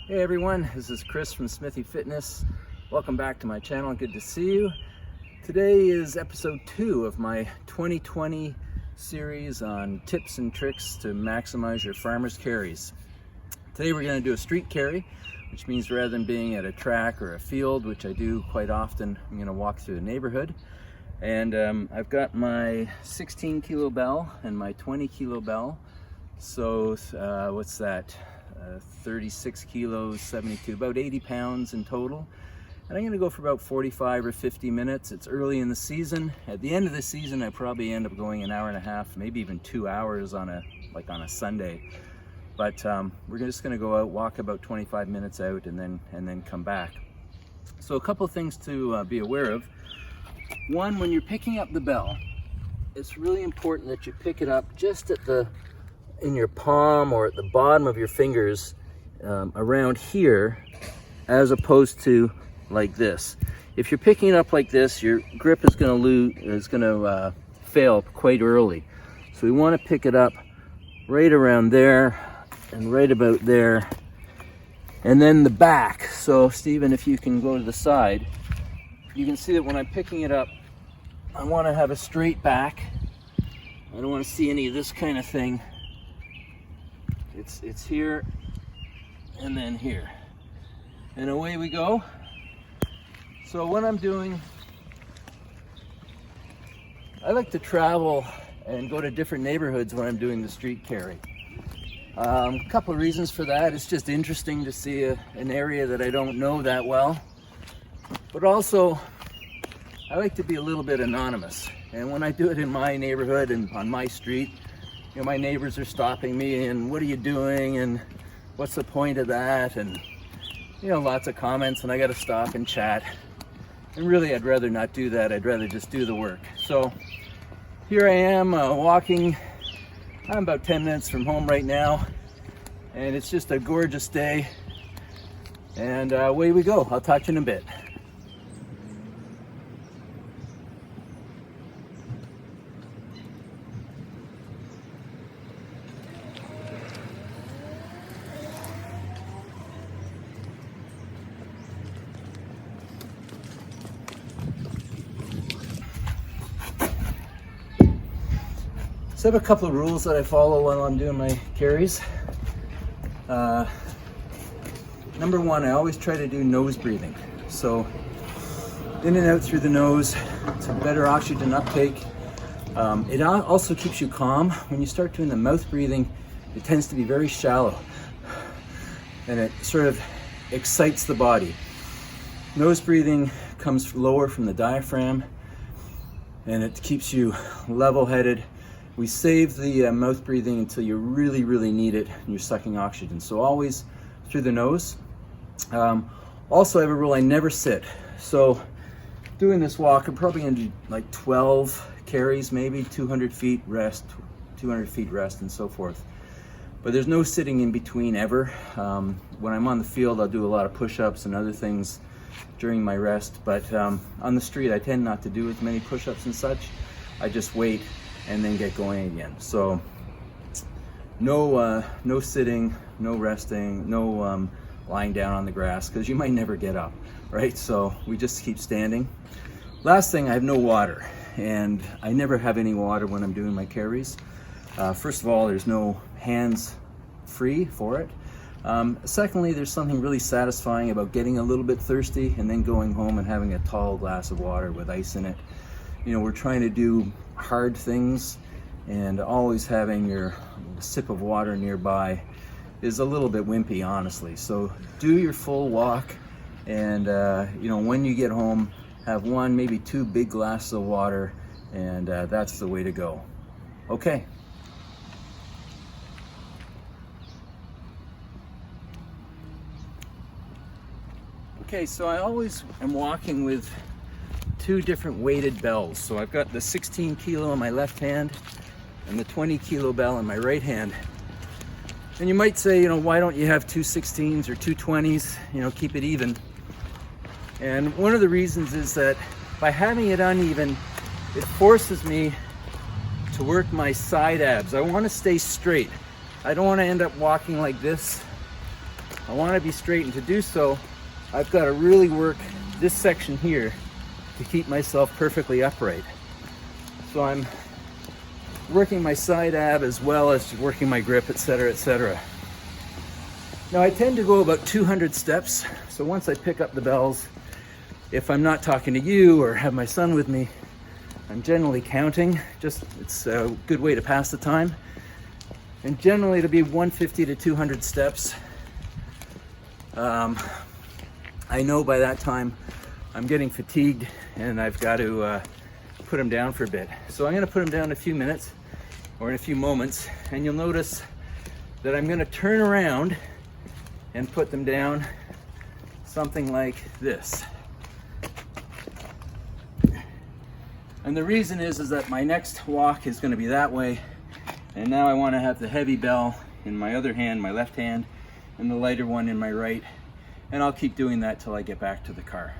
Hey everyone, this is Chris from Smithy Fitness. Welcome back to my channel. Good to see you. Today is episode 2 of my 2020 series on tips and tricks to maximize your farmer's carries. Today we're going to do a street carry, which means rather than being at a track or a field, which I do quite often, I'm going to walk through the neighborhood. And I've got my 16 kilo bell and my 20 kilo bell. So what's that? 36 kilos, 72, about 80 pounds in total. And I'm going to go for about 45 or 50 minutes. It's early in the season. At the end of the season, I probably end up going an hour and a half, maybe even 2 hours on a Sunday. But we're just going to go out, walk about 25 minutes out, and then come back. So a couple things to be aware of. One, when you're picking up the bell, it's really important that you pick it up just in your palm or at the bottom of your fingers, around here, as opposed to like this. If you're picking it up like this, your grip is going to fail quite early. So we want to pick it up right around there and right about there, and then the back. So Stephen, if you can go to the side, you can see that when I'm picking it up, I want to have a straight back. I don't want to see any of this kind of thing. It's here and then here, and away we go. So what I'm doing, I like to travel and go to different neighborhoods when I'm doing the street carry. A couple of reasons for that. It's just interesting to see an area that I don't know that well, but also I like to be a little bit anonymous. And when I do it in my neighborhood and on my street, you know, my neighbors are stopping me and what are you doing and what's the point of that, and you know, lots of comments, and I got to stop and chat. And really, I'd rather not do that. I'd rather just do the work. So here I am walking. I'm about 10 minutes from home right now, and it's just a gorgeous day. And away we go. I'll talk to you in a bit. So I have a couple of rules that I follow while I'm doing my carries. Number one, I always try to do nose breathing. So in and out through the nose, it's a better oxygen uptake. It also keeps you calm. When you start doing the mouth breathing, it tends to be very shallow, and it sort of excites the body. Nose breathing comes lower from the diaphragm, and it keeps you level-headed. We save the mouth breathing until you really, really need it and you're sucking oxygen. So always through the nose. Also, I have a rule, I never sit. So doing this walk, I'm probably gonna do like 12 carries, maybe 200 feet rest, 200 feet rest, and so forth. But there's no sitting in between ever. When I'm on the field, I'll do a lot of push-ups and other things during my rest. But on the street, I tend not to do as many push-ups and such. I just wait and then get going again. So no sitting, no resting, no lying down on the grass, because you might never get up, right? So we just keep standing. Last thing, I have no water, and I never have any water when I'm doing my carries. First of all, there's no hands free for it. Secondly, there's something really satisfying about getting a little bit thirsty and then going home and having a tall glass of water with ice in it. You know, we're trying to do hard things, and always having your sip of water nearby is a little bit wimpy, honestly. So do your full walk, and you know, when you get home, have one, maybe 2 big glasses of water, and that's the way to go. Okay. Okay, so I always am walking with 2 different weighted bells. So I've got the 16 kilo in my left hand and the 20 kilo bell in my right hand. And you might say, you know, why don't you have 2 16s or 2 20s, you know, keep it even. And one of the reasons is that by having it uneven, it forces me to work my side abs. I want to stay straight. I don't want to end up walking like this I want to be straight, and to do so, I've got to really work this section here to keep myself perfectly upright. So I'm working my side ab as well as working my grip, etc., etc. Now I tend to go about 200 steps. So once I pick up the bells, if I'm not talking to you or have my son with me, I'm generally counting. It's a good way to pass the time. And generally it'll be 150 to 200 steps. I know by that time I'm getting fatigued and I've got to put them down for a bit. So I'm going to put them down in a few minutes or in a few moments, and you'll notice that I'm going to turn around and put them down something like this. And the reason is that my next walk is going to be that way, and now I want to have the heavy bell in my other hand, my left hand, and the lighter one in my right, and I'll keep doing that till I get back to the car.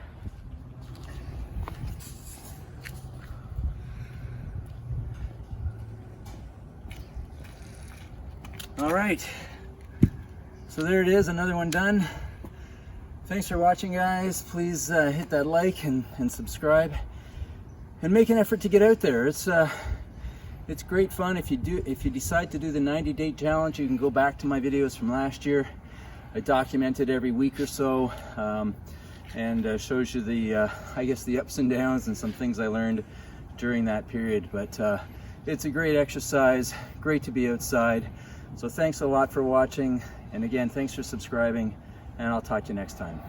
All right, so there it is, another one done. Thanks for watching, guys. Please hit that like and subscribe, and make an effort to get out there. It's great fun. If you decide to do the 90-day challenge, you can go back to my videos from last year. I document it every week or so, and shows you the I guess the ups and downs and some things I learned during that period. But it's a great exercise, great to be outside. So thanks a lot for watching, and again, thanks for subscribing, and I'll talk to you next time.